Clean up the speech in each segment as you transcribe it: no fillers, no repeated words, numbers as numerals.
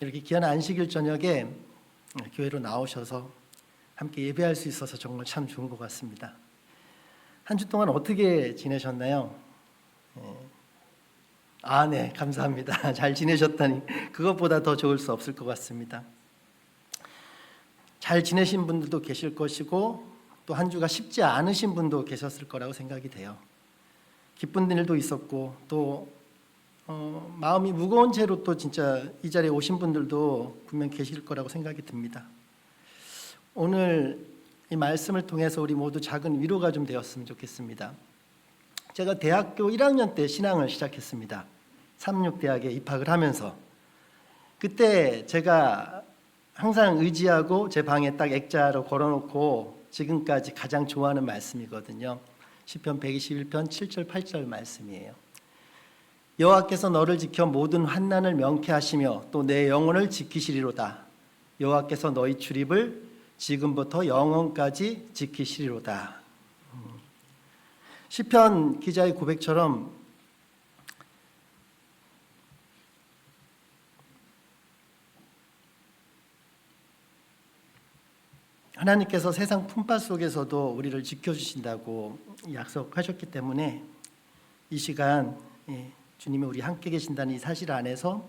이렇게 귀한 안식일 저녁에 교회로 나오셔서 함께 예배할 수 있어서 정말 참 좋은 것 같습니다. 한 주 동안 어떻게 지내셨나요? 네, 감사합니다. 잘 지내셨다니 그것보다 더 좋을 수 없을 것 같습니다. 잘 지내신 분들도 계실 것이고 또 한 주가 쉽지 않으신 분도 계셨을 거라고 생각이 돼요. 기쁜 일도 있었고 또 마음이 무거운 채로 또 진짜 이 자리에 오신 분들도 분명 계실 거라고 생각이 듭니다. 오늘 이 말씀을 통해서 우리 모두 작은 위로가 좀 되었으면 좋겠습니다. 제가 대학교 1학년 때 신앙을 시작했습니다. 삼육대학에 입학을 하면서 그때 제가 항상 의지하고 제 방에 딱 액자로 걸어놓고 지금까지 가장 좋아하는 말씀이거든요. 시편 121편 7절 8절 말씀이에요. 여호와께서 너를 지켜 모든 환난을 명쾌하시며 또 내 영혼을 지키시리로다. 여호와께서 너희 출입을 지금부터 영원까지 지키시리로다. 시편 기자의 고백처럼 하나님께서 세상 품바 속에서도 우리를 지켜주신다고 약속하셨기 때문에 이 시간 주님이 우리 함께 계신다는 이 사실 안에서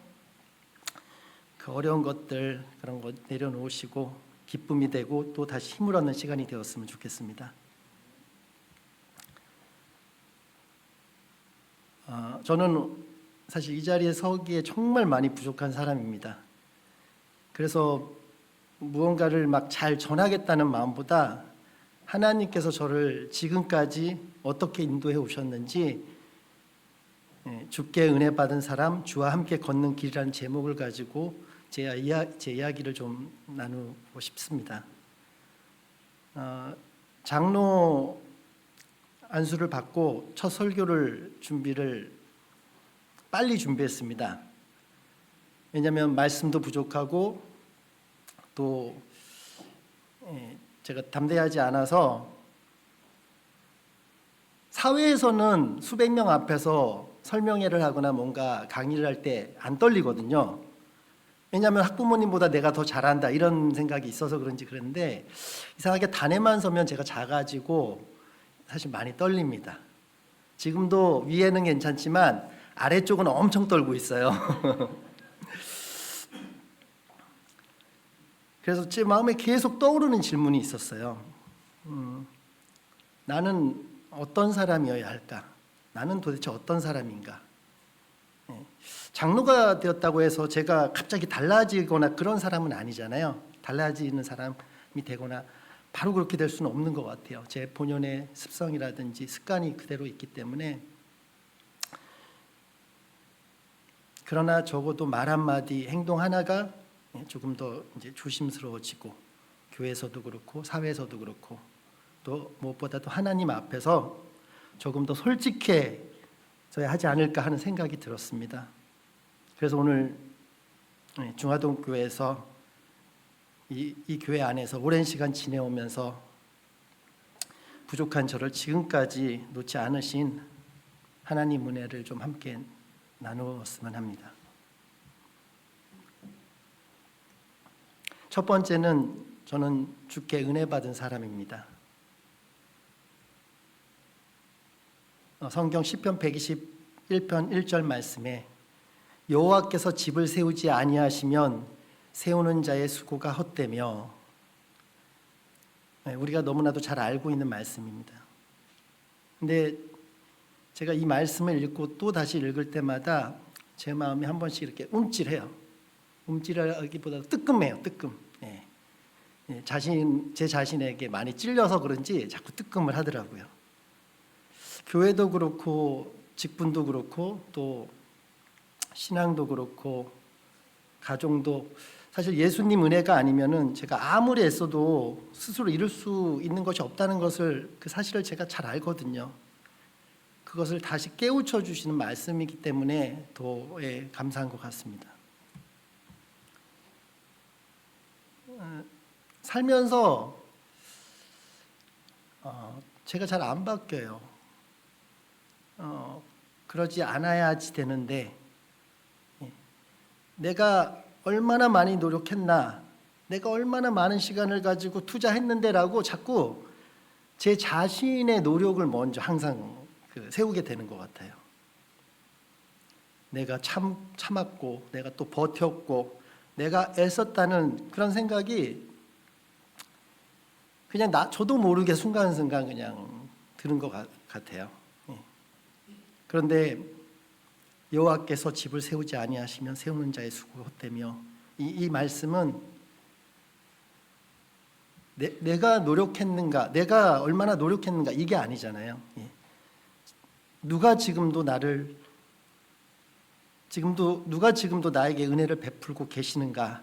그 어려운 것들 그런 것 내려놓으시고 기쁨이 되고 또 다시 힘을 얻는 시간이 되었으면 좋겠습니다. 저는 사실 이 자리에 서기에 정말 많이 부족한 사람입니다. 그래서 무언가를 막 잘 전하겠다는 마음보다 하나님께서 저를 지금까지 어떻게 인도해 오셨는지 주께 은혜 받은 사람 주와 함께 걷는 길이라는 제목을 가지고 제 이야기를 좀 나누고 싶습니다. 장로 안수를 받고 첫 설교를 빨리 준비했습니다. 왜냐하면 말씀도 부족하고 또 제가 담대하지 않아서 사회에서는 수백 명 앞에서 설명회를 하거나 뭔가 강의를 할 때 안 떨리거든요. 왜냐하면 학부모님보다 내가 더 잘한다 이런 생각이 있어서 그런지 그런데 이상하게 단에만 서면 제가 작아지고 사실 많이 떨립니다. 지금도 위에는 괜찮지만 아래쪽은 엄청 떨고 있어요. 그래서 제 마음에 계속 떠오르는 질문이 있었어요. 나는 어떤 사람이어야 할까? 나는 도대체 어떤 사람인가? 장로가 되었다고 해서 제가 갑자기 달라지거나 그런 사람은 아니잖아요. 달라지는 사람이 되거나 바로 그렇게 될 수는 없는 것 같아요. 제 본연의 습성이라든지 습관이 그대로 있기 때문에. 그러나 적어도 말 한마디, 행동 하나가 조금 더 이제 조심스러워지고 교회에서도 그렇고 사회에서도 그렇고 또 무엇보다도 하나님 앞에서 조금 더 솔직해져야 하지 않을까 하는 생각이 들었습니다. 그래서 오늘 중화동 교회에서 이 교회 안에서 오랜 시간 지내오면서 부족한 저를 지금까지 놓지 않으신 하나님 은혜를 좀 함께 나누었으면 합니다. 첫 번째는 저는 주께 은혜 받은 사람입니다. 성경 시편 121편 1절 말씀에 여호와께서 집을 세우지 아니하시면 세우는 자의 수고가 헛되며, 우리가 너무나도 잘 알고 있는 말씀입니다. 근데 제가 이 말씀을 읽고 또 다시 읽을 때마다 제 마음이 한 번씩 이렇게 움찔해요. 움찔하기보다 뜨끔해요. 뜨끔. 제 자신에게 많이 찔려서 그런지 자꾸 뜨끔을 하더라고요. 교회도 그렇고 직분도 그렇고 또 신앙도 그렇고 가정도 사실 예수님 은혜가 아니면은 제가 아무리 애써도 스스로 이룰 수 있는 것이 없다는 것을 그 사실을 제가 잘 알거든요. 그것을 다시 깨우쳐 주시는 말씀이기 때문에 더 감사한 것 같습니다. 살면서 제가 잘 안 바뀌어요. 그러지 않아야지 되는데 내가 얼마나 많이 노력했나, 내가 얼마나 많은 시간을 가지고 투자했는데라고 자꾸 제 자신의 노력을 먼저 항상 세우게 되는 것 같아요. 내가 참았고, 내가 또 버텼고, 내가 애썼다는 그런 생각이 그냥 저도 모르게 순간순간 그냥 드는 것 같아요. 그런데 여호와께서 집을 세우지 아니하시면 세우는 자의 수고가 헛되며, 이 말씀은 내가 노력했는가, 내가 얼마나 노력했는가 이게 아니잖아요. 누가 지금도 나에게 은혜를 베풀고 계시는가,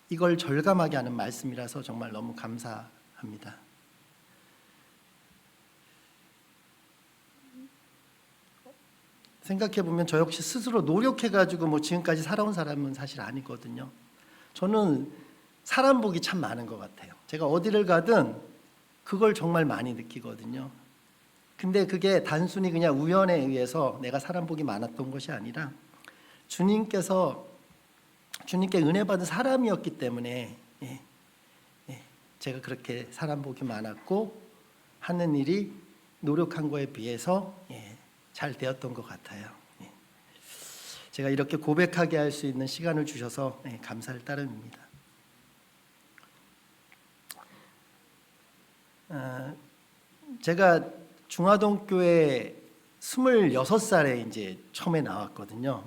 이걸 절감하게 하는 말씀이라서 정말 너무 감사합니다. 생각해 보면 저 역시 스스로 노력해가지고 지금까지 살아온 사람은 사실 아니거든요. 저는 사람 복이 참 많은 것 같아요. 제가 어디를 가든 그걸 정말 많이 느끼거든요. 근데 그게 단순히 그냥 우연에 의해서 내가 사람 복이 많았던 것이 아니라 주님께 은혜 받은 사람이었기 때문에 제가 그렇게 사람 복이 많았고 하는 일이 노력한 거에 비해서 잘 되었던 것 같아요. 제가 이렇게 고백하게 할 수 있는 시간을 주셔서 감사할 따름입니다. 제가 중화동교회 26살에 이제 처음에 나왔거든요.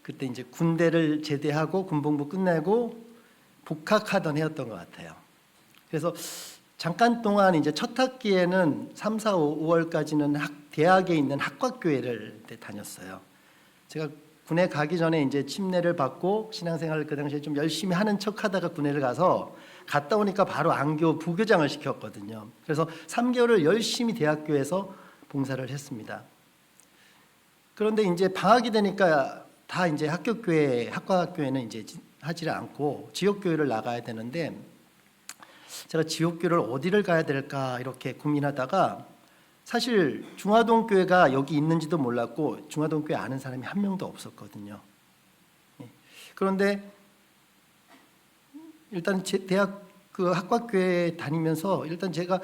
그때 이제 군대를 제대하고 군복무 끝내고 복학하던 해였던 것 같아요. 그래서 잠깐 동안 이제 첫 학기에는 3, 4, 5월까지는 대학에 있는 학과교회를 다녔어요. 제가 군에 가기 전에 이제 침례를 받고 신앙생활을 그 당시에 좀 열심히 하는 척하다가 군에를 갔다 오니까 바로 안교 부교장을 시켰거든요. 그래서 3개월을 열심히 대학교에서 봉사를 했습니다. 그런데 이제 방학이 되니까 다 이제 학과교회는 이제 하지를 않고 지역교회를 나가야 되는데, 제가 지역교회를 어디를 가야 될까 이렇게 고민하다가 사실 중화동교회가 여기 있는지도 몰랐고 중화동교회 아는 사람이 한 명도 없었거든요. 그런데 일단 대학 학과교회 다니면서 일단 제가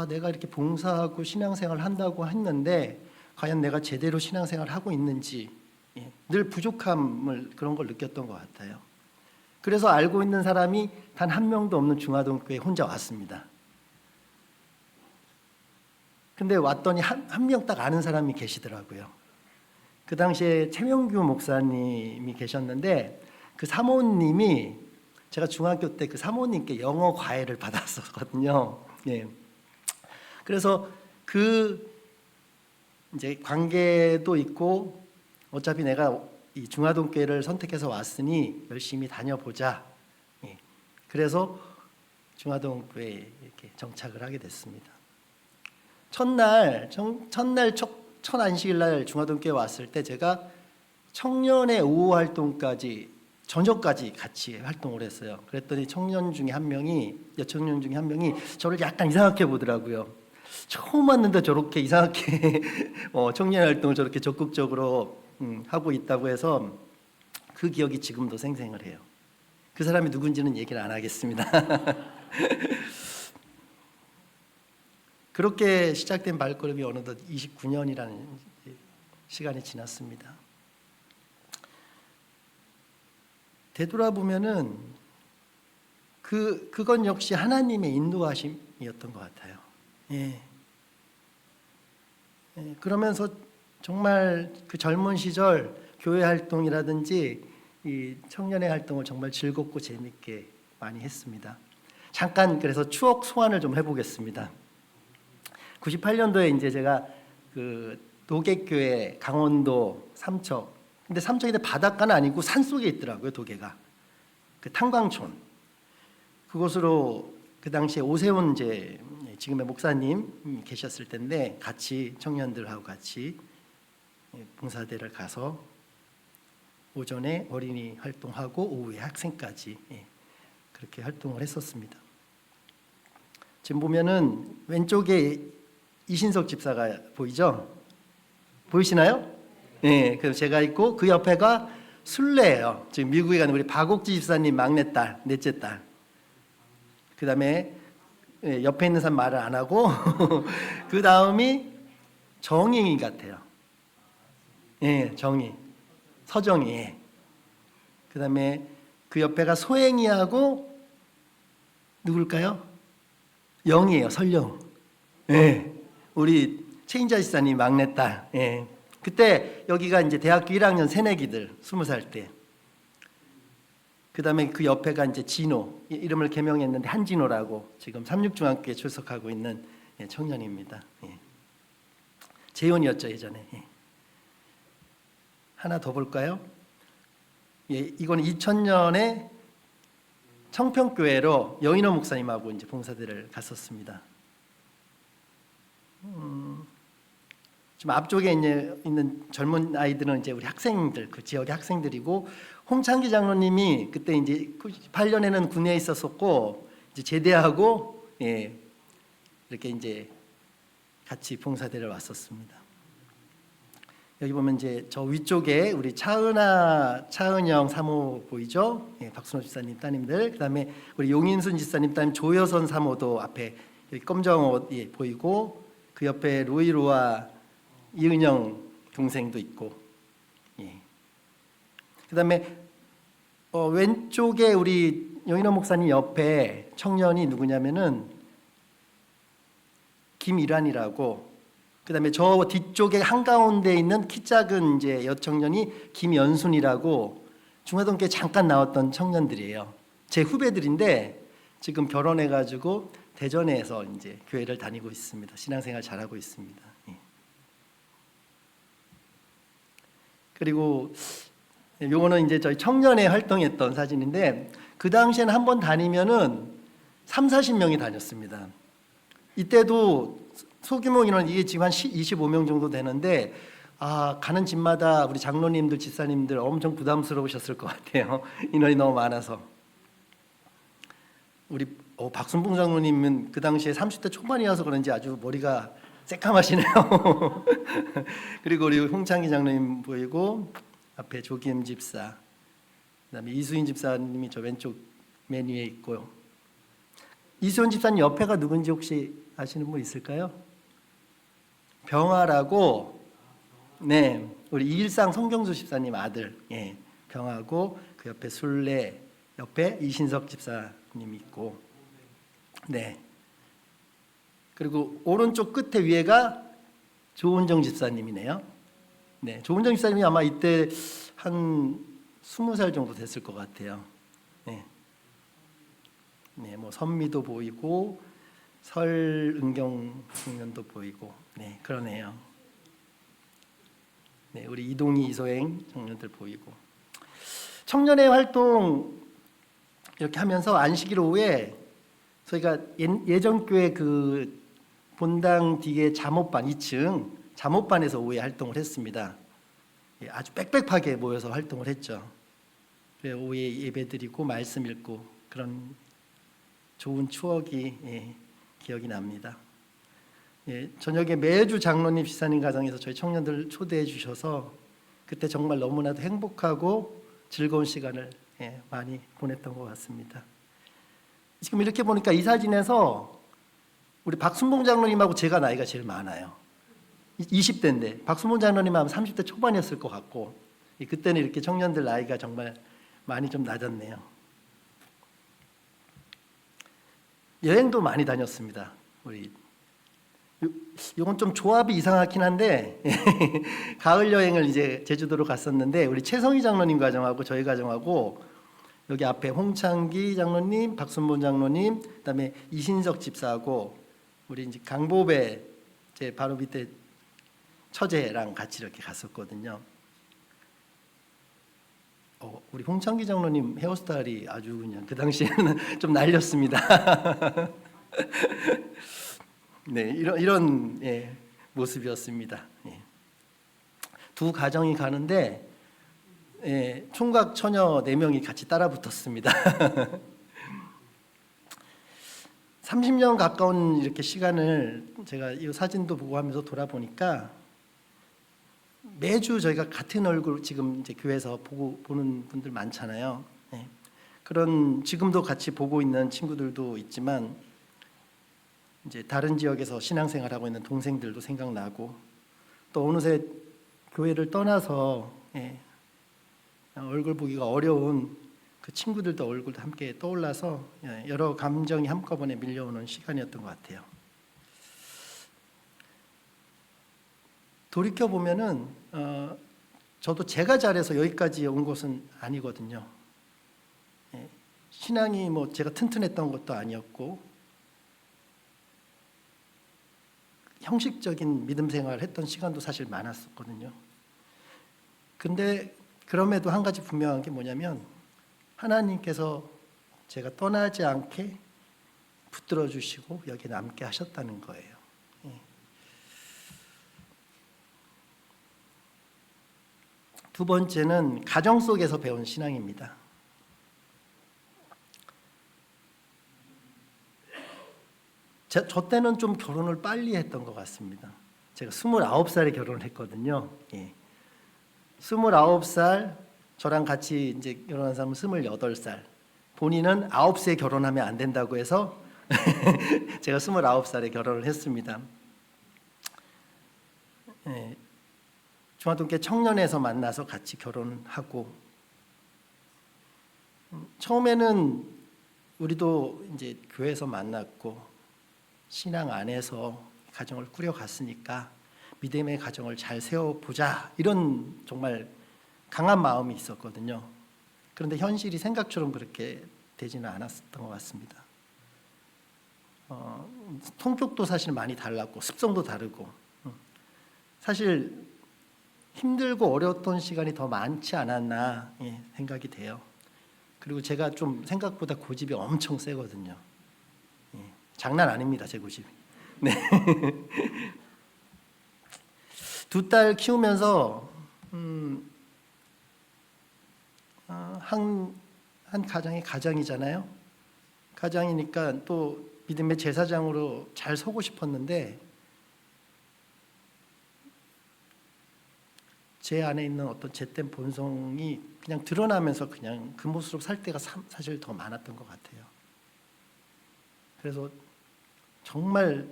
내가 이렇게 봉사하고 신앙생활 한다고 했는데 과연 내가 제대로 신앙생활 하고 있는지 늘 부족함을 그런 걸 느꼈던 것 같아요. 그래서 알고 있는 사람이 단 한 명도 없는 중화동교회에 혼자 왔습니다. 근데 왔더니 한 명 딱 아는 사람이 계시더라고요. 그 당시에 최명규 목사님이 계셨는데 그 사모님이 제가 중학교 때 그 사모님께 영어 과외를 받았었거든요. 그래서 이제 관계도 있고 어차피 내가 이 중화동교회를 선택해서 왔으니 열심히 다녀보자. 그래서 중화동교회에 이렇게 정착을 하게 됐습니다. 첫날 첫 안식일날 중화동교회 왔을 때 제가 청년의 오후 활동까지 저녁까지 같이 활동을 했어요. 그랬더니 청년 중에 한 명이 여청년 중에 한 명이 저를 약간 이상하게 보더라고요. 처음 왔는데 저렇게 이상하게 청년 활동을 저렇게 적극적으로 하고 있다고 해서 그 기억이 지금도 생생을 해요. 그 사람이 누군지는 얘기를 안 하겠습니다. 그렇게 시작된 발걸음이 어느덧 29년이라는 시간이 지났습니다. 되돌아보면은 그건 역시 하나님의 인도하심이었던 것 같아요. 그러면서 정말 그 젊은 시절 교회 활동이라든지 이 청년의 활동을 정말 즐겁고 재밌게 많이 했습니다. 잠깐 그래서 추억 소환을 좀 해보겠습니다. 98년도에 이제 제가 그 도계교회 강원도 삼척, 근데 삼척인데 바닷가는 아니고 산 속에 있더라고요. 도계가 그 탄광촌, 그곳으로 그 당시에 오세훈 이제 지금의 목사님 계셨을 텐데 같이 청년들하고 같이 봉사대를 가서 오전에 어린이 활동하고 오후에 학생까지 그렇게 활동을 했었습니다. 지금 보면은 왼쪽에 이신석 집사가 보이죠? 보이시나요? 그래서 제가 있고 그 옆에가 순례예요. 지금 미국에 가는 우리 박옥지 집사님 막내딸, 넷째 딸. 그 다음에 옆에 있는 사람 말을 안 하고 그 다음이 정희 같아요. 예, 정희, 서정희. 그 다음에 그 옆에가 소행이하고 누굴까요? 영이에요, 설영. 예, 우리 최인자 집사님 막내딸. 예. 그때 여기가 이제 대학교 1학년 새내기들 20살 때. 그 다음에 그 옆에가 이제 진호, 이름을 개명했는데 한진호라고 지금 삼육중학교에 출석하고 있는 청년입니다. 예. 재혼이었죠 예전에. 예. 하나 더 볼까요? 예, 이건 2000년에 청평교회로 여인호 목사님하고 이제 봉사대를 갔었습니다. 지금 앞쪽에 이제 있는 젊은 아이들은 이제 우리 학생들, 그 지역의 학생들이고, 홍창기 장로님이 그때 이제 98년에는 군대에 있었었고 이제 제대하고 예, 이렇게 이제 같이 봉사대를 왔었습니다. 여기 보면 이제 저 위쪽에 우리 차은영 사모 보이죠? 예, 박순호 집사님 따님들. 그다음에 우리 용인순 집사님 따님 조여선 사모도 앞에 여기 검정 옷 예, 보이고, 그 옆에 로이로와 이은영 동생도 있고. 예. 그다음에 왼쪽에 우리 영인호 목사님 옆에 청년이 누구냐면은 김일환이라고. 그다음에 저 뒤쪽에 한가운데 있는 키 작은 이제 여청년이 김연순이라고 중화동교회 잠깐 나왔던 청년들이에요. 제 후배들인데 지금 결혼해가지고 대전에서 이제 교회를 다니고 있습니다. 신앙생활 잘하고 있습니다. 예. 그리고 요거는 이제 저희 청년회 활동했던 사진인데, 그 당시에는 한 번 다니면은 30-40명이 다녔습니다. 이때도 소규모 인원, 이게 지금 한 25명 정도 되는데, 가는 집마다 우리 장로님들, 집사님들 엄청 부담스러우셨을 것 같아요. 인원이 너무 많아서. 우리 박순봉 장로님은 그 당시에 30대 초반이어서 그런지 아주 머리가 새까마시네요. 그리고 우리 홍창기 장로님 보이고, 앞에 조기임 집사, 그다음에 이수인 집사님이 저 왼쪽 맨 위에 있고요. 이수인 집사님 옆에가 누군지 혹시 아시는 분 있을까요? 병아라고, 네, 우리 이일상 성경수 집사님 아들, 예, 병아고, 그 옆에 순례, 옆에 이신석 집사님 있고, 네. 그리고 오른쪽 끝에 위에가 조은정 집사님이네요. 네, 조은정 집사님이 아마 이때 한 20살 정도 됐을 것 같아요. 네, 네, 뭐 선미도 보이고 설은경 청년도 보이고, 네, 그러네요. 네, 우리 이동희, 이소행 청년들 보이고. 청년회 활동 이렇게 하면서 안식일 오후에 저희가 예전 교회 그 본당 뒤에 잠옷반 2층 잠옷반에서 오후에 활동을 했습니다. 예, 아주 빽빽하게 모여서 활동을 했죠. 오후에 예배드리고 말씀 읽고 그런 좋은 추억이 기억이 납니다. 예, 저녁에 매주 장로님 집사님 가정에서 저희 청년들 초대해 주셔서 그때 정말 너무나도 행복하고 즐거운 시간을 많이 보냈던 것 같습니다. 지금 이렇게 보니까 이 사진에서 우리 박순봉 장로님하고 제가 나이가 제일 많아요. 20대인데 박순봉 장로님 하면 30대 초반이었을 것 같고, 그때는 이렇게 청년들 나이가 정말 많이 좀 낮았네요. 여행도 많이 다녔습니다. 우리 이건 좀 조합이 이상하긴 한데 가을 여행을 이제 제주도로 갔었는데, 우리 최성희 장로님 가정하고 저희 가정하고 여기 앞에 홍창기 장로님, 박순봉 장로님, 그다음에 이신석 집사하고 우리 이제 강보배 제 바로 밑에 처제랑 같이 이렇게 갔었거든요. 우리 홍창기 장로님 헤어스타일이 아주 그냥 그 당시에는 좀 날렸습니다. 네, 이런 모습이었습니다. 예. 두 가정이 가는데 총각 처녀 4명이 같이 따라 붙었습니다. 30년 가까운 이렇게 시간을 제가 이 사진도 보고 하면서 돌아보니까 매주 저희가 같은 얼굴 지금 이제 교회에서 보는 분들 많잖아요. 예. 그런 지금도 같이 보고 있는 친구들도 있지만 이제 다른 지역에서 신앙생활하고 있는 동생들도 생각나고 또 어느새 교회를 떠나서 얼굴 보기가 어려운 그 친구들도 얼굴도 함께 떠올라서 여러 감정이 한꺼번에 밀려오는 시간이었던 것 같아요. 돌이켜 보면은 저도 제가 잘해서 여기까지 온 것은 아니거든요. 신앙이 뭐 제가 튼튼했던 것도 아니었고 형식적인 믿음 생활을 했던 시간도 사실 많았었거든요. 근데 그럼에도 한 가지 분명한 게 뭐냐면 하나님께서 제가 떠나지 않게 붙들어 주시고 여기 남게 하셨다는 거예요. 두 번째는 가정 속에서 배운 신앙입니다. 저 때는 좀 결혼을 빨리 했던 것 같습니다. 제가 29살에 결혼을 했거든요. 29살, 저랑 같이 이제 결혼한 사람은 28살. 본인은 9세에 결혼하면 안 된다고 해서 제가 29살에 결혼을 했습니다. 중앙동계 청년에서 만나서 같이 결혼하고 처음에는 우리도 이제 교회에서 만났고 신앙 안에서 가정을 꾸려갔으니까 믿음의 가정을 잘 세워보자 이런 정말 강한 마음이 있었거든요. 그런데 현실이 생각처럼 그렇게 되지는 않았던 것 같습니다. 성격도 사실 많이 달랐고 습성도 다르고 사실 힘들고 어려웠던 시간이 더 많지 않았나 생각이 돼요. 그리고 제가 좀 생각보다 고집이 엄청 세거든요. 장난 아닙니다, 제 고집이. 네. 두 딸 키우면서 한 가정이 가장이잖아요. 가장이니까 또 믿음의 제사장으로 잘 서고 싶었는데 제 안에 있는 어떤 잿된 본성이 그냥 드러나면서 그냥 그 모습으로 살 때가 사실 더 많았던 것 같아요. 그래서 정말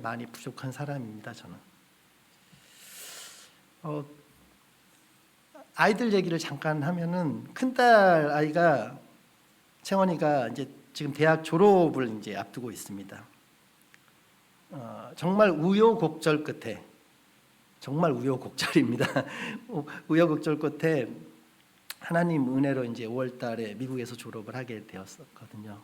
많이 부족한 사람입니다, 저는. 아이들 얘기를 잠깐 하면은 큰딸 아이가 채원이가 이제 지금 대학 졸업을 이제 앞두고 있습니다. 정말 우여곡절 끝에 정말 우여곡절입니다. 우여곡절 끝에 하나님 은혜로 이제 5월달에 미국에서 졸업을 하게 되었었거든요.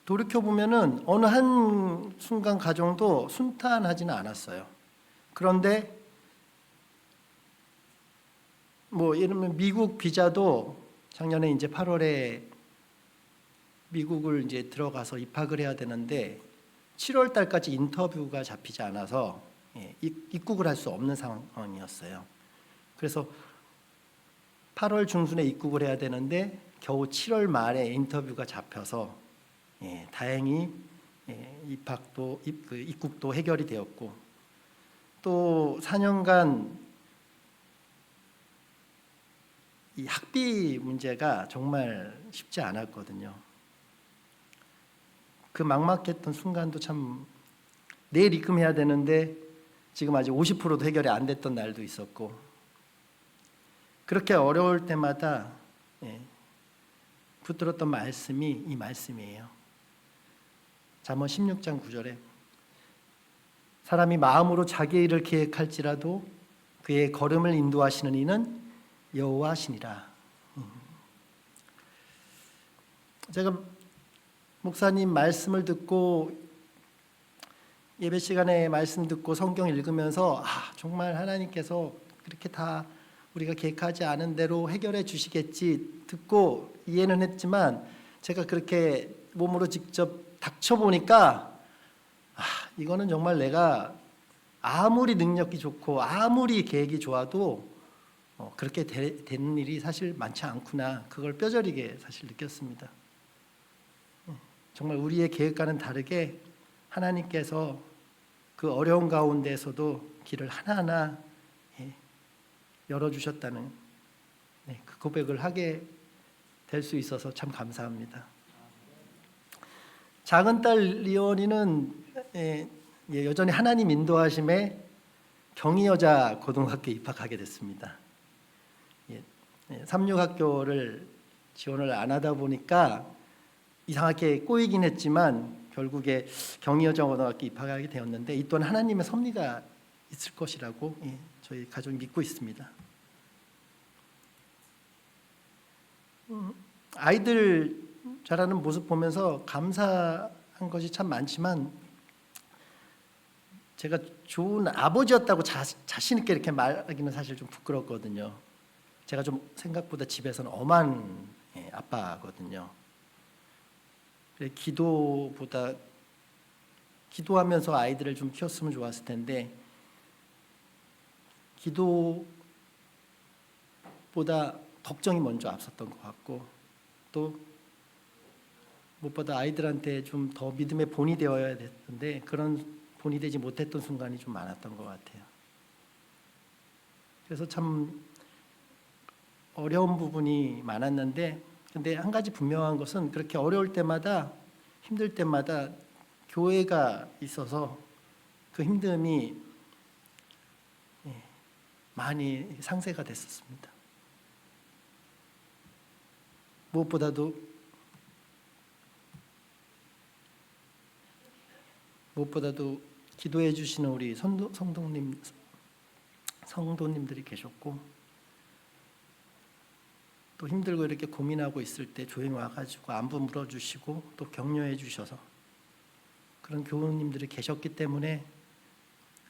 돌이켜 보면은 어느 한 순간 가정도 순탄하지는 않았어요. 그런데 뭐 예를 들면 미국 비자도 작년에 이제 8월에 미국을 이제 들어가서 입학을 해야 되는데 7월 달까지 인터뷰가 잡히지 않아서 입국을 할 수 없는 상황이었어요. 그래서 8월 중순에 입국을 해야 되는데 겨우 7월 말에 인터뷰가 잡혀서 다행히 입국도 해결이 되었고 또 4년간 이 학비 문제가 정말 쉽지 않았거든요. 그 막막했던 순간도 참 내일 입금해야 되는데 지금 아직 50%도 해결이 안 됐던 날도 있었고 그렇게 어려울 때마다 붙들었던 말씀이 이 말씀이에요. 잠언 16장 9절에 사람이 마음으로 자기의 일을 계획할지라도 그의 걸음을 인도하시는 이는 여호와시니라. 제가 목사님 말씀을 듣고 예배 시간에 말씀 듣고 성경 읽으면서 정말 하나님께서 그렇게 다 우리가 계획하지 않은 대로 해결해 주시겠지 듣고 이해는 했지만 제가 그렇게 몸으로 직접 닥쳐보니까 이거는 정말 내가 아무리 능력이 좋고 아무리 계획이 좋아도 그렇게 되는 일이 사실 많지 않구나. 그걸 뼈저리게 사실 느꼈습니다. 정말 우리의 계획과는 다르게 하나님께서 그 어려운 가운데에서도 길을 하나하나 열어주셨다는 그 고백을 하게 될 수 있어서 참 감사합니다. 작은 딸 리온이는 여전히 하나님 인도하심에 경희여자 고등학교에 입학하게 됐습니다. 삼육학교를 지원을 안 하다 보니까 이상하게 꼬이긴 했지만 결국에 경희여자 고등학교에 입학하게 되었는데 이 또한 하나님의 섭리가 있을 것이라고 저희 가족이 믿고 있습니다. 아이들 자라는 모습 보면서 감사한 것이 참 많지만 제가 좋은 아버지였다고 자신 있게 이렇게 말하기는 사실 좀 부끄럽거든요. 제가 좀 생각보다 집에서는 엄한 아빠거든요. 기도보다 기도하면서 아이들을 좀 키웠으면 좋았을 텐데 기도보다 걱정이 먼저 앞섰던 것 같고 또 무엇보다 아이들한테 좀 더 믿음의 본이 되어야 됐는데 그런 본이 되지 못했던 순간이 좀 많았던 것 같아요. 그래서 참 어려운 부분이 많았는데 근데 한 가지 분명한 것은 그렇게 어려울 때마다 힘들 때마다 교회가 있어서 그 힘듦이 많이 상쇄가 됐었습니다. 무엇보다도 기도해 주시는 우리 성도님들이 계셨고 또 힘들고 이렇게 고민하고 있을 때 조용히 와가지고 안부 물어주시고 또 격려해 주셔서 그런 교우님들이 계셨기 때문에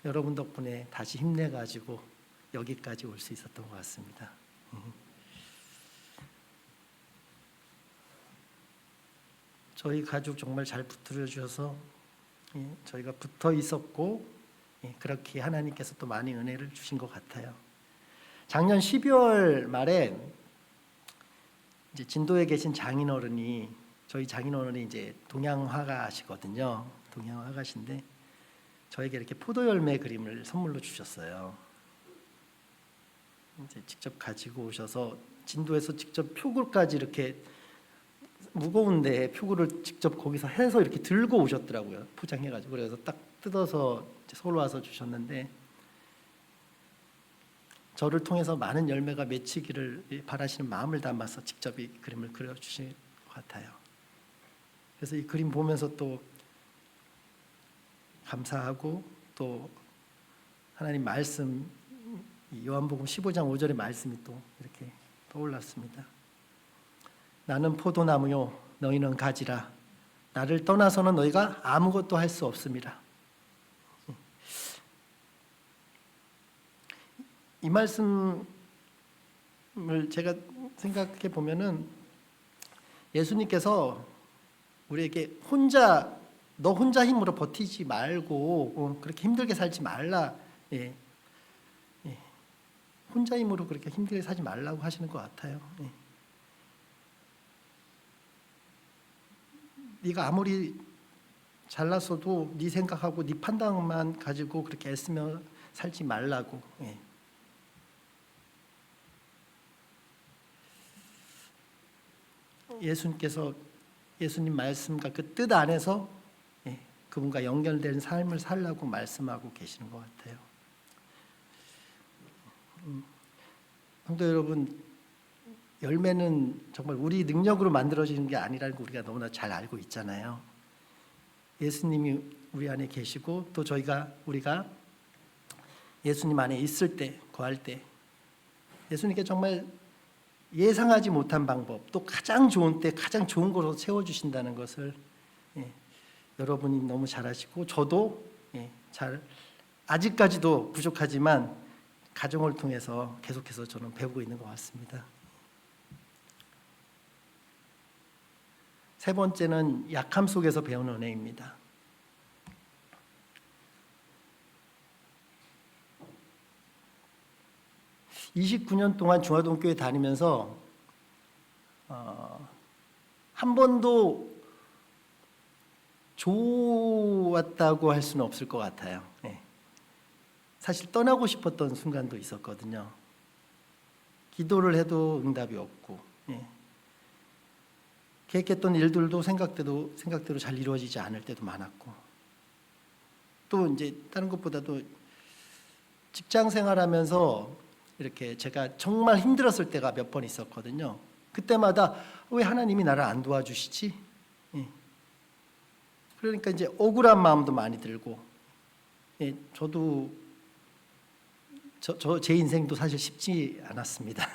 여러분 덕분에 다시 힘내가지고 여기까지 올 수 있었던 것 같습니다. 저희 가족 정말 잘 붙들어 주셔서 저희가 붙어 있었고 그렇게 하나님께서 또 많이 은혜를 주신 것 같아요. 작년 12월 말에 이제 진도에 계신 장인어른이 저희 장인어른이 이제 동양화가시거든요. 동양화가신데 저에게 이렇게 포도 열매 그림을 선물로 주셨어요. 이제 직접 가지고 오셔서 진도에서 직접 표구까지 이렇게 무거운데 표구를 직접 거기서 해서 이렇게 들고 오셨더라고요. 포장해가지고 그래서 딱 뜯어서 서울 와서 주셨는데 저를 통해서 많은 열매가 맺히기를 바라시는 마음을 담아서 직접 이 그림을 그려주신 것 같아요. 그래서 이 그림 보면서 또 감사하고 또 하나님 말씀 요한복음 15장 5절의 말씀이 또 이렇게 떠올랐습니다. 나는 포도나무요 너희는 가지라 나를 떠나서는 너희가 아무것도 할 수 없음이라. 이 말씀을 제가 생각해 보면은 예수님께서 우리에게 너 혼자 힘으로 버티지 말고 그렇게 힘들게 살지 말라. 혼자 힘으로 그렇게 힘들게 살지 말라고 하시는 것 같아요. 네가 아무리 잘났어도 네 생각하고 네 판단만 가지고 그렇게 애쓰며 살지 말라고. 예수님 말씀과 그 뜻 안에서 그분과 연결된 삶을 살라고 말씀하고 계시는 것 같아요. 성도 여러분, 열매는 정말 우리 능력으로 만들어지는 게 아니라는 거 우리가 너무나 잘 알고 있잖아요. 예수님이 우리 안에 계시고 또 우리가 예수님 안에 있을 때, 거할 때 예수님께 정말 예상하지 못한 방법 또 가장 좋은 때 가장 좋은 곳으로 세워주신다는 것을 여러분이 너무 잘 아시고 저도 아직까지도 부족하지만 가정을 통해서 계속해서 저는 배우고 있는 것 같습니다. 세 번째는 약함 속에서 배우는 은혜입니다. (29년) 동안 중화동교회 다니면서 한 번도 좋았다고 할 수는 없을 것 같아요. 예. 사실 떠나고 싶었던 순간도 있었거든요. 기도를 해도 응답이 없고, 예. 계획했던 일들도 생각대로 잘 이루어지지 않을 때도 많았고, 또 이제 다른 것보다도 직장 생활하면서 이렇게 제가 정말 힘들었을 때가 몇 번 있었거든요. 그때마다 왜 하나님이 나를 안 도와주시지? 예. 그러니까 이제 억울한 마음도 많이 들고, 예, 저도 제 인생도 사실 쉽지 않았습니다.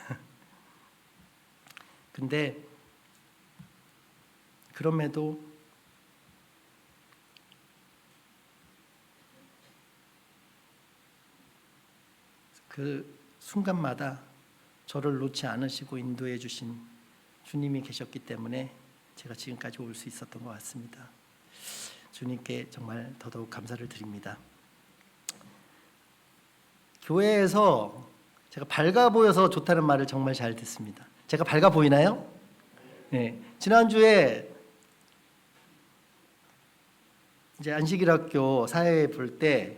근데 그럼에도 그 순간마다 저를 놓지 않으시고 인도해 주신 주님이 계셨기 때문에 제가 지금까지 올 수 있었던 것 같습니다. 주님께 정말 더더욱 감사를 드립니다. 교회에서 제가 밝아 보여서 좋다는 말을 정말 잘 듣습니다. 제가 밝아 보이나요? 네. 지난주에 이제 안식일학교 사회 볼 때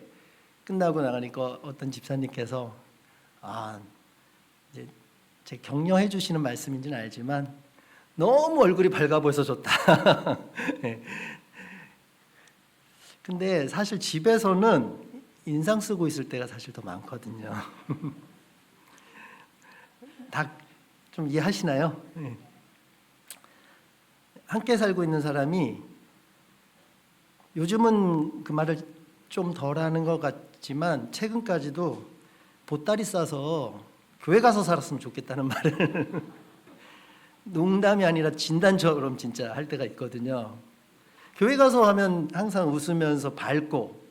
끝나고 나가니까 어떤 집사님께서 이제 제 격려해 주시는 말씀인지는 알지만 너무 얼굴이 밝아 보여서 좋다. 네. 근데 사실 집에서는 인상 쓰고 있을 때가 사실 더 많거든요. 다 좀 이해하시나요? 네. 함께 살고 있는 사람이 요즘은 그 말을 좀 덜 하는 것 같지만 최근까지도 보따리 싸서 교회 가서 살았으면 좋겠다는 말을 농담이 아니라 진단처럼 진짜 할 때가 있거든요. 교회 가서 하면 항상 웃으면서 밝고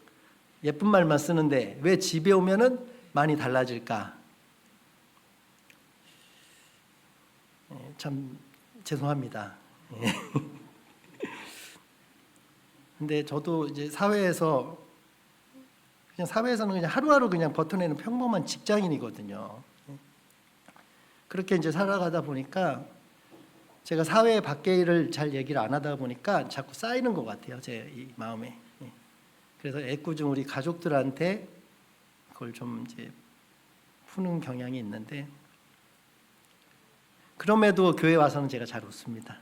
예쁜 말만 쓰는데 왜 집에 오면은 많이 달라질까? 참 죄송합니다. 근데 저도 이제 사회에서는 그냥 하루하루 그냥 버텨내는 평범한 직장인이거든요. 그렇게 이제 살아가다 보니까 제가 사회 밖의 일을 잘 얘기를 안 하다 보니까 자꾸 쌓이는 것 같아요, 제 이 마음에. 그래서 애꿎은 우리 가족들한테 그걸 좀 이제 푸는 경향이 있는데, 그럼에도 교회 와서는 제가 잘 웃습니다.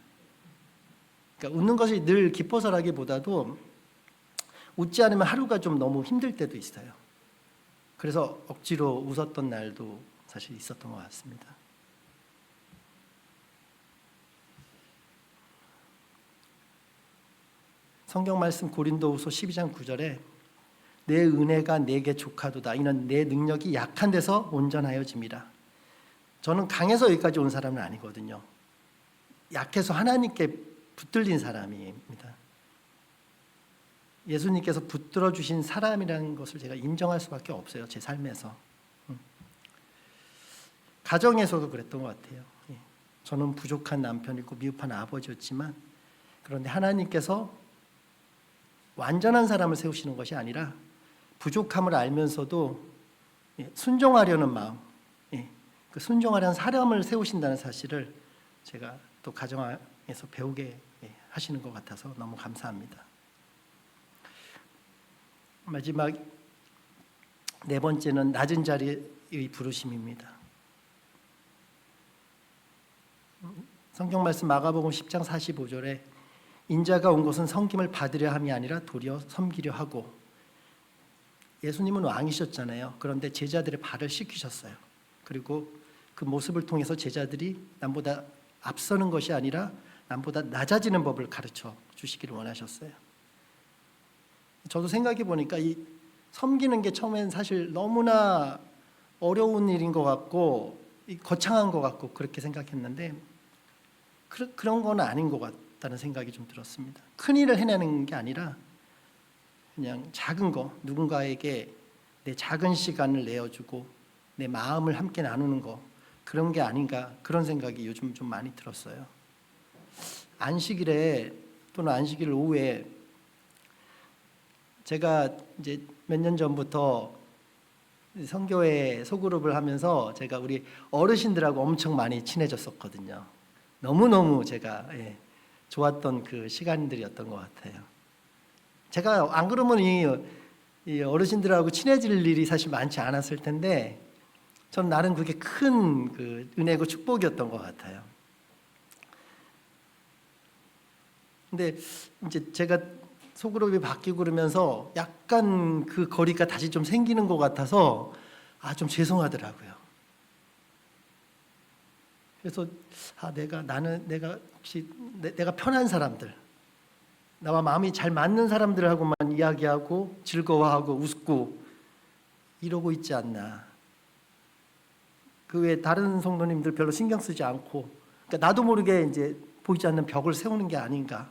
그러니까 웃는 것이 늘 기뻐서라기보다도 웃지 않으면 하루가 좀 너무 힘들 때도 있어요. 그래서 억지로 웃었던 날도 사실 있었던 것 같습니다. 성경 말씀 고린도후서 12장 9절에 내 은혜가 내게 족하도다. 이는 내 능력이 약한 데서 온전하여짐이라. 저는 강해서 여기까지 온 사람은 아니거든요. 약해서 하나님께 붙들린 사람입니다. 예수님께서 붙들어 주신 사람이라는 것을 제가 인정할 수밖에 없어요, 제 삶에서. 가정에서도 그랬던 것 같아요. 저는 부족한 남편이고 미흡한 아버지였지만, 그런데 하나님께서 완전한 사람을 세우시는 것이 아니라 부족함을 알면서도 순종하려는 마음, 그 순종하려는 사람을 세우신다는 사실을 제가 또 가정에서 배우게 하시는 것 같아서 너무 감사합니다. 마지막 네 번째는 낮은 자리의 부르심입니다. 성경 말씀 마가복음 10장 45절에 인자가 온 것은 섬김을 받으려 함이 아니라 도리어 섬기려 하고, 예수님은 왕이셨잖아요. 그런데 제자들의 발을 씻기셨어요. 그리고 그 모습을 통해서 제자들이 남보다 앞서는 것이 아니라 남보다 낮아지는 법을 가르쳐 주시기를 원하셨어요. 저도 생각해 보니까 이 섬기는 게 처음엔 사실 너무나 어려운 일인 것 같고 거창한 것 같고 그렇게 생각했는데 그런 건 아닌 것 같다는 생각이 좀 들었습니다. 큰 일을 해내는 게 아니라 그냥 작은 거, 누군가에게 내 작은 시간을 내어주고 내 마음을 함께 나누는 거, 그런 게 아닌가, 그런 생각이 요즘 좀 많이 들었어요. 안식일에 또는 안식일 오후에 제가 이제 몇 년 전부터 선교회 소그룹을 하면서 제가 우리 어르신들하고 엄청 많이 친해졌었거든요. 너무너무 제가 좋았던 그 시간들이었던 것 같아요. 제가 안 그러면 이 어르신들하고 친해질 일이 사실 많지 않았을 텐데 전 나름 그게 큰 그 은혜고 축복이었던 것 같아요. 근데 이제 제가 소그룹이 바뀌고 그러면서 약간 그 거리가 다시 좀 생기는 것 같아서 좀 죄송하더라고요. 그래서 내가 혹시 내가 편한 사람들, 나와 마음이 잘 맞는 사람들하고만 이야기하고 즐거워하고 웃고 이러고 있지 않나. 그 외에 다른 성도님들 별로 신경 쓰지 않고, 그러니까 나도 모르게 이제 보이지 않는 벽을 세우는 게 아닌가.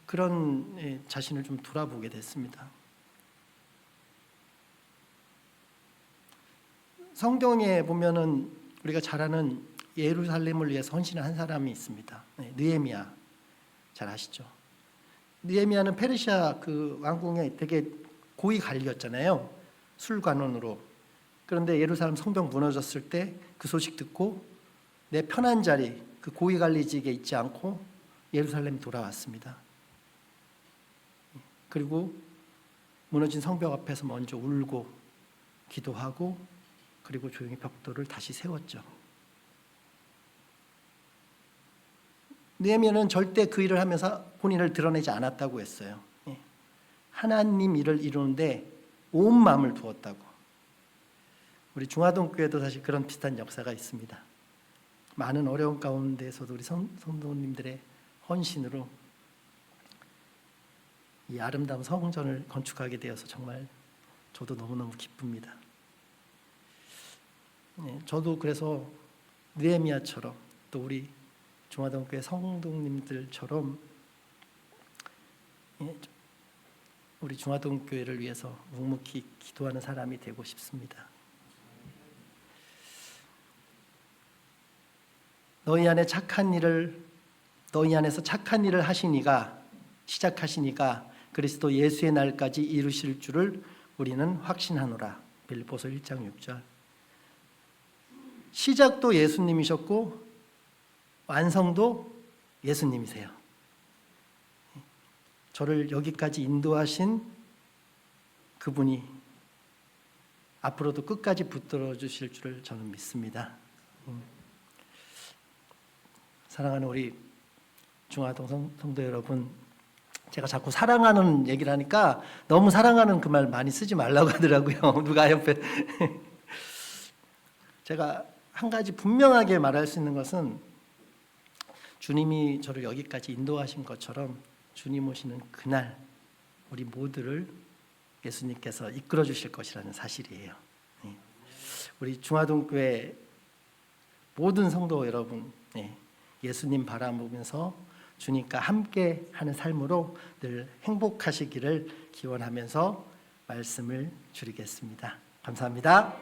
그런 자신을 좀 돌아보게 됐습니다. 성경에 보면은 우리가 잘 아는 예루살렘을 위해서 헌신한 사람이 있습니다. 느헤미야, 잘 아시죠? 느헤미야는 페르시아 그 왕궁의 되게 고위 관리였잖아요. 술관원으로. 그런데 예루살렘 성벽 무너졌을 때 그 소식 듣고 내 편한 자리, 그 고위 관리직에 있지 않고 예루살렘 돌아왔습니다. 그리고 무너진 성벽 앞에서 먼저 울고 기도하고 그리고 조용히 벽돌을 다시 세웠죠. 느헤미야는 절대 그 일을 하면서 본인을 드러내지 않았다고 했어요. 하나님 일을 이루는데 온 마음을 두었다고. 우리 중화동 교회도 사실 그런 비슷한 역사가 있습니다. 많은 어려운 가운데서도 우리 성도님들의 헌신으로 이 아름다운 성전을 건축하게 되어서 정말 저도 너무너무 기쁩니다. 저도 그래서 느헤미야처럼 또 우리 중화동 교회 성도님들처럼 우리 중화동 교회를 위해서 묵묵히 기도하는 사람이 되고 싶습니다. 너희 안에서 착한 일을 시작하시니가 그리스도 예수의 날까지 이루실 줄을 우리는 확신하노라. 빌립보서 1장 6절. 시작도 예수님이셨고 완성도 예수님이세요. 저를 여기까지 인도하신 그분이 앞으로도 끝까지 붙들어 주실 줄을 저는 믿습니다. 사랑하는 우리 중화동 성도 여러분, 제가 자꾸 사랑하는 얘기를 하니까 너무 사랑하는 그 말 많이 쓰지 말라고 하더라고요. 누가 옆에. 제가 한 가지 분명하게 말할 수 있는 것은 주님이 저를 여기까지 인도하신 것처럼 주님 오시는 그날 우리 모두를 예수님께서 이끌어 주실 것이라는 사실이에요. 우리 중화동교회 모든 성도 여러분, 예수님 바라보면서 주님과 함께 하는 삶으로 늘 행복하시기를 기원하면서 말씀을 줄이겠습니다. 감사합니다.